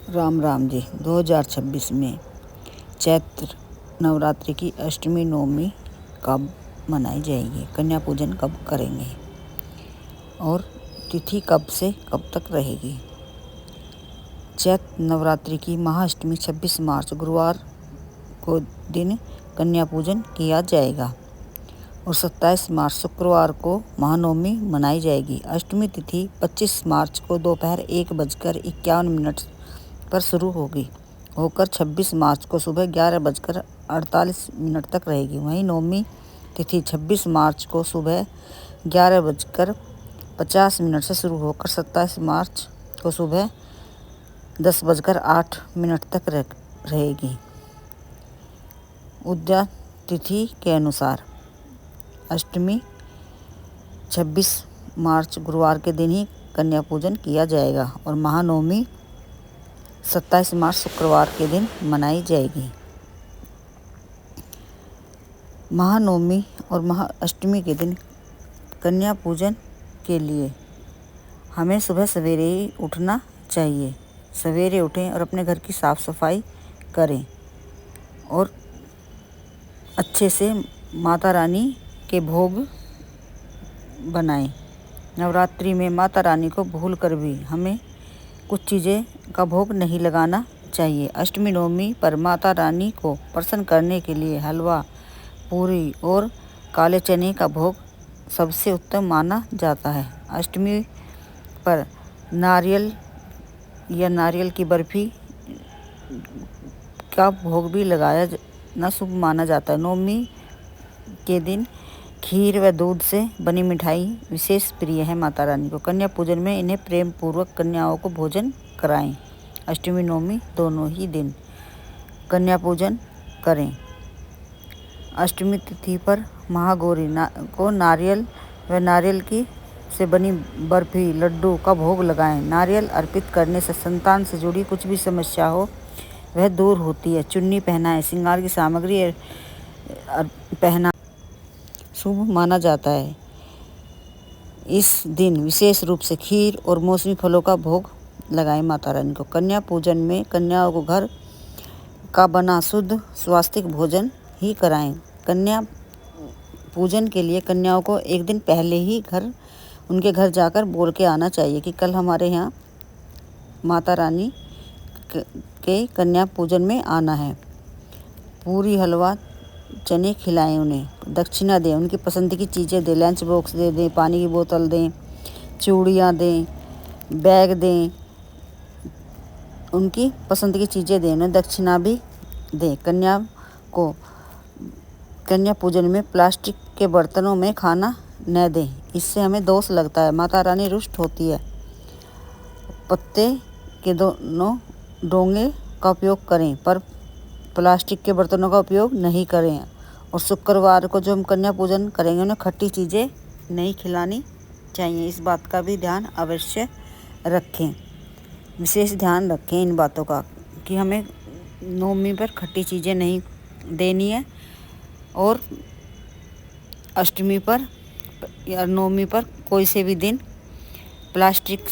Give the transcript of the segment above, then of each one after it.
राम राम जी। 2026 में चैत्र नवरात्रि की अष्टमी नवमी कब मनाई जाएगी, कन्या पूजन कब करेंगे और तिथि कब से कब तक रहेगी। चैत्र नवरात्रि की महाअष्टमी 26 मार्च गुरुवार को दिन कन्या पूजन किया जाएगा और 27 मार्च शुक्रवार को महानवमी मनाई जाएगी। अष्टमी तिथि 25 मार्च को दोपहर 1:51 पर शुरू होकर 26 मार्च को सुबह 11:48 तक रहेगी। वहीं नवमी तिथि 26 मार्च को सुबह 11:50 से शुरू होकर 27 मार्च को सुबह 10:08 तक रहेगी। उदया तिथि के अनुसार अष्टमी 26 मार्च गुरुवार के दिन ही कन्या पूजन किया जाएगा और महानवमी 27 मार्च शुक्रवार के दिन मनाई जाएगी। महानवमी और महाअष्टमी के दिन कन्या पूजन के लिए हमें सुबह सवेरे ही उठना चाहिए। सवेरे उठें और अपने घर की साफ़ सफाई करें और अच्छे से माता रानी के भोग बनाएं। नवरात्रि में माता रानी को भूल कर भी हमें कुछ चीज़ें का भोग नहीं लगाना चाहिए। अष्टमी नवमी पर माता रानी को प्रसन्न करने के लिए हलवा, पूरी और काले चने का भोग सबसे उत्तम माना जाता है। अष्टमी पर नारियल या नारियल की बर्फी का भोग भी लगाना शुभ माना जाता है। नवमी के दिन खीर व दूध से बनी मिठाई विशेष प्रिय है माता रानी को। कन्या पूजन में इन्हें प्रेम पूर्वक कन्याओं को भोजन कराएं। अष्टमी नवमी दोनों ही दिन कन्या पूजन करें। अष्टमी तिथि पर महागौरी को नारियल व नारियल की से बनी बर्फी, लड्डू का भोग लगाएं। नारियल अर्पित करने से संतान से जुड़ी कुछ भी समस्या हो वह दूर होती है। चुन्नी पहनाएं, श्रृंगार की सामग्री पहना शुभ माना जाता है। इस दिन विशेष रूप से खीर और मौसमी फलों का भोग लगाएं माता रानी को। कन्या पूजन में कन्याओं को घर का बना शुद्ध स्वास्थ्य भोजन ही कराएं। कन्या पूजन के लिए कन्याओं को एक दिन पहले ही उनके घर जाकर बोल के आना चाहिए कि कल हमारे यहाँ माता रानी के कन्या पूजन में आना है। पूरी, हलवा, चने खिलाएं, उन्हें दक्षिणा दें, उनकी पसंद की चीज़ें दें, लंच बॉक्स दे दें, पानी की बोतल दें, चूड़ियाँ दें, बैग दें, उनकी पसंद की चीज़ें दें, उन्हें दक्षिणा भी दें। कन्या पूजन में प्लास्टिक के बर्तनों में खाना न दें, इससे हमें दोष लगता है, माता रानी रुष्ट होती है। पत्ते के दोनों डोंगे का उपयोग करें पर प्लास्टिक के बर्तनों का उपयोग नहीं करें। और शुक्रवार को जो हम कन्या पूजन करेंगे उन्हें खट्टी चीज़ें नहीं खिलानी चाहिए। इस बात का भी ध्यान अवश्य रखें, विशेष ध्यान रखें इन बातों का कि हमें नवमी पर खट्टी चीज़ें नहीं देनी है और अष्टमी पर या नवमी पर कोई से भी दिन प्लास्टिक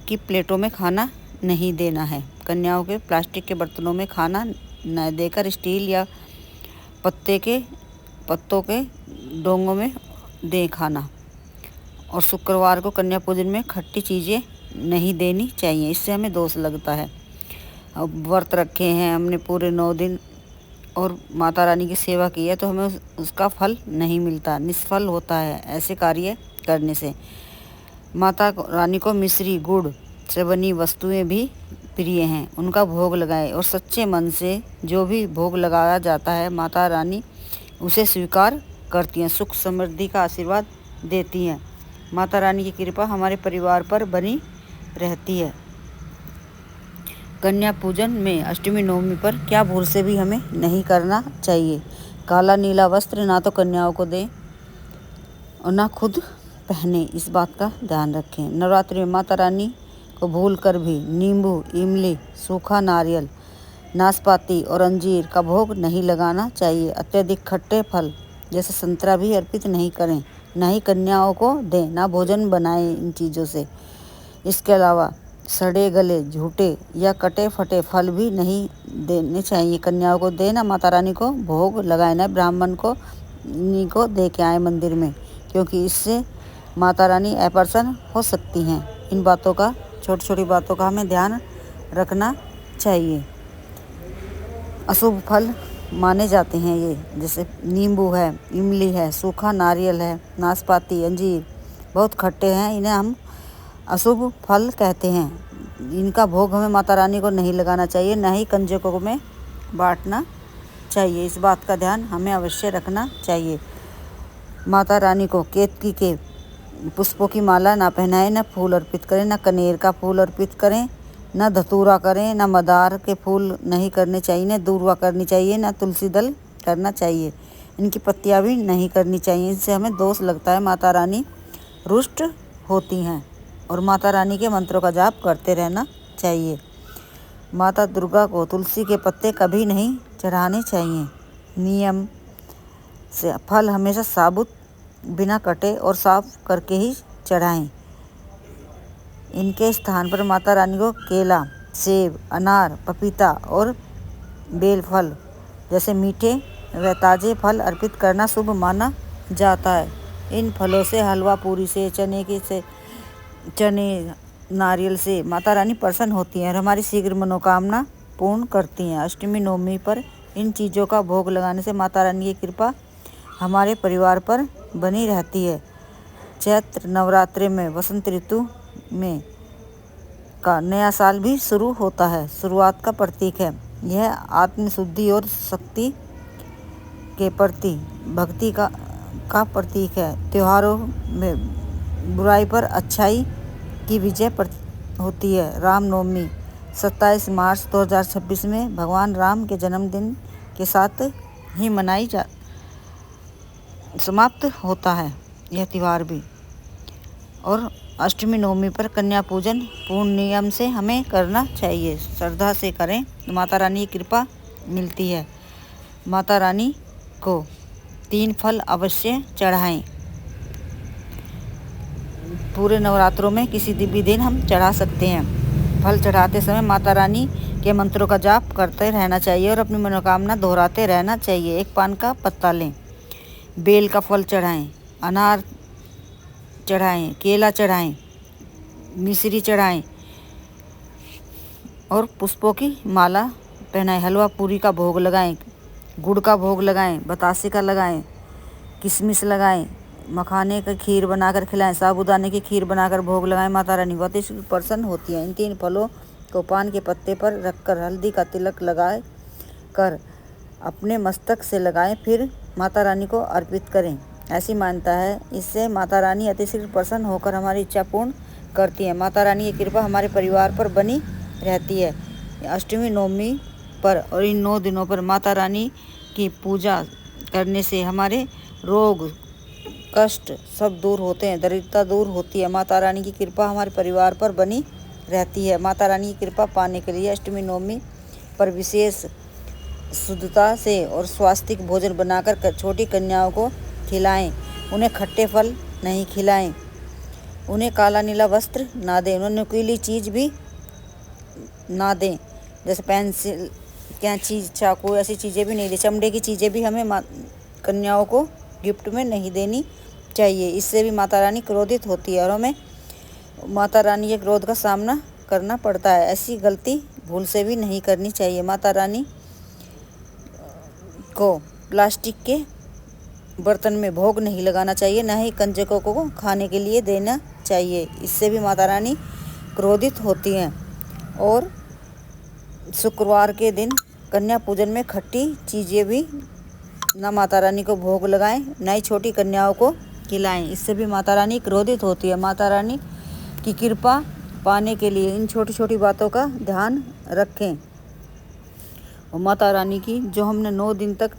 की प्लेटों में खाना नहीं देना है। कन्याओं के प्लास्टिक के बर्तनों में खाना न देकर स्टील या पत्तों के डोंगों में दें खाना। और शुक्रवार को कन्या पूजन में खट्टी चीज़ें नहीं देनी चाहिए, इससे हमें दोष लगता है। अब व्रत रखे हैं हमने पूरे 9 दिन और माता रानी की सेवा की है तो हमें उसका फल नहीं मिलता, निष्फल होता है ऐसे कार्य करने से। माता रानी को मिश्री, गुड़ से बनी वस्तुएं भी प्रिय हैं, उनका भोग लगाएं और सच्चे मन से जो भी भोग लगाया जाता है माता रानी उसे स्वीकार करती हैं, सुख समृद्धि का आशीर्वाद देती हैं। माता रानी की कृपा हमारे परिवार पर बनी रहती है। कन्या पूजन में अष्टमी नवमी पर क्या भूल से भी हमें नहीं करना चाहिए। काला नीला वस्त्र ना तो कन्याओं को दें और ना खुद पहने, इस बात का ध्यान रखें। नवरात्रि में माता रानी को भूल कर भी नींबू, इमली, सूखा नारियल, नाशपाती और अंजीर का भोग नहीं लगाना चाहिए। अत्यधिक खट्टे फल जैसे संतरा भी अर्पित नहीं करें, ना ही कन्याओं को दें, ना भोजन बनाएं इन चीज़ों से। इसके अलावा सड़े गले, झूठे या कटे फटे फल भी नहीं देने चाहिए। कन्याओं को देना, माता रानी को भोग लगाना, ब्राह्मण को इन्हीं को दे के आए मंदिर में, क्योंकि इससे माता रानी अप्रसन्न हो सकती हैं। इन बातों का, छोटी छोटी बातों का हमें ध्यान रखना चाहिए। अशुभ फल माने जाते हैं ये, जैसे नींबू है, इमली है, सूखा नारियल है, नाशपाती, अंजीर बहुत खट्टे हैं, इन्हें हम अशुभ फल कहते हैं। इनका भोग हमें माता रानी को नहीं लगाना चाहिए, न ही कंजकों में बांटना चाहिए। इस बात का ध्यान हमें अवश्य रखना चाहिए। माता रानी को केतकी के पुष्पों की माला ना पहनाएं, न फूल अर्पित करें, न कनेर का फूल अर्पित करें, न धतूरा करें, न मदार के फूल नहीं करने चाहिए, न दूर्वा करनी चाहिए, न तुलसी दल करना चाहिए। इनकी पत्तियां भी नहीं करनी चाहिए, इनसे हमें दोष लगता है। माता रानी रुष्ट होती हैं और माता रानी के मंत्रों का जाप करते रहना चाहिए। माता दुर्गा को तुलसी के पत्ते कभी नहीं चढ़ाने चाहिए। नियम से फल हमेशा साबुत, बिना कटे और साफ करके ही चढ़ाएं। इनके स्थान पर माता रानी को केला, सेब, अनार, पपीता और बेल फल जैसे मीठे व ताजे फल अर्पित करना शुभ माना जाता है। इन फलों से, हलवा पूरी से, चने नारियल से माता रानी प्रसन्न होती हैं और हमारी शीघ्र मनोकामना पूर्ण करती हैं। अष्टमी नवमी पर इन चीज़ों का भोग लगाने से माता रानी की कृपा हमारे परिवार पर बनी रहती है। चैत्र नवरात्रि में वसंत ऋतु में का नया साल भी शुरू होता है, शुरुआत का प्रतीक है। यह आत्मशुद्धि और शक्ति के प्रति भक्ति का प्रतीक है। त्योहारों में बुराई पर अच्छाई की विजय होती है। रामनवमी 27 मार्च 2026 में भगवान राम के जन्मदिन के साथ ही समाप्त होता है यह त्यौहार भी। और अष्टमी नवमी पर कन्या पूजन पूर्ण नियम से हमें करना चाहिए। श्रद्धा से करें तो माता रानी की कृपा मिलती है। माता रानी को 3 फल अवश्य चढ़ाएं। पूरे नवरात्रों में किसी भी दिन हम चढ़ा सकते हैं। फल चढ़ाते समय माता रानी के मंत्रों का जाप करते रहना चाहिए और अपनी मनोकामना दोहराते रहना चाहिए। 1 पान का पत्ता लें, बेल का फल चढ़ाएं, अनार चढ़ाएं, केला चढ़ाएं, मिश्री चढ़ाएं और पुष्पों की माला पहनाएं। हलवा पूरी का भोग लगाएं, गुड़ का भोग लगाएं, बतासे का लगाएं, किशमिश लगाएं, मखाने का खीर बनाकर खिलाएं, साबूदाने की खीर बनाकर भोग लगाएं। माता रानी बहुत ही प्रसन्न होती हैं। इन 3 फलों को पान के पत्ते पर रखकर हल्दी का तिलक लगाए कर अपने मस्तक से लगाएं, फिर माता रानी को अर्पित करें। ऐसी मान्यता है, इससे माता रानी अतिशीघ्र प्रसन्न होकर हमारी इच्छा पूर्ण करती है। माता रानी की कृपा हमारे परिवार पर बनी रहती है। अष्टमी नवमी पर और इन 9 दिनों पर माता रानी की पूजा करने से हमारे रोग कष्ट सब दूर होते हैं, दरिद्रता दूर होती है। माता रानी की कृपा हमारे परिवार पर बनी रहती है। माता रानी की कृपा पाने के लिए अष्टमी नवमी पर विशेष शुद्धता से और स्वास्तिक भोजन बनाकर छोटी कन्याओं को खिलाएं। उन्हें खट्टे फल नहीं खिलाएं, उन्हें काला नीला वस्त्र ना दें, उन्हें नुकीली चीज़ भी ना दें, जैसे पेंसिल, कैंची, चाकू, ऐसी चीज़ें भी नहीं दें। चमड़े की चीज़ें भी हमें कन्याओं को गिफ्ट में नहीं देनी चाहिए। इससे भी माता रानी क्रोधित होती है और हमें माता रानी के क्रोध का सामना करना पड़ता है। ऐसी गलती भूल से भी नहीं करनी चाहिए। माता रानी को प्लास्टिक के बर्तन में भोग नहीं लगाना चाहिए, न ही कंजकों को खाने के लिए देना चाहिए। इससे भी माता रानी क्रोधित होती हैं। और शुक्रवार के दिन कन्या पूजन में खट्टी चीज़ें भी न माता रानी को भोग लगाएं, न ही छोटी कन्याओं को खिलाएं। इससे भी माता रानी क्रोधित होती है। माता रानी की कृपा पाने के लिए इन छोटी छोटी बातों का ध्यान रखें। और माता रानी की जो हमने 9 दिन तक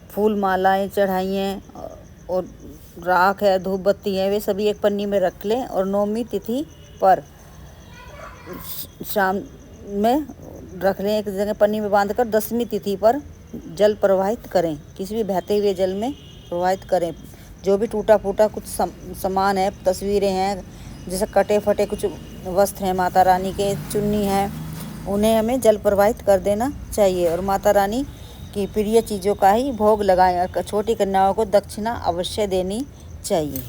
फूल मालाएं चढ़ाई हैं और राख है, धूप बत्ती है, वे सभी एक पन्नी में रख लें और नवमी तिथि पर शाम में रख लें एक जगह पन्नी में बांधकर। 10वीं तिथि पर जल प्रवाहित करें, किसी भी बहते हुए जल में प्रवाहित करें। जो भी टूटा फूटा कुछ सामान है, तस्वीरें हैं, जैसे कटे फटे कुछ वस्त्र हैं माता रानी के, चुन्नी है, उन्हें हमें जल प्रवाहित कर देना चाहिए और माता रानी की प्रिय चीज़ों का ही भोग लगाएं। छोटी कन्याओं को दक्षिणा अवश्य देनी चाहिए।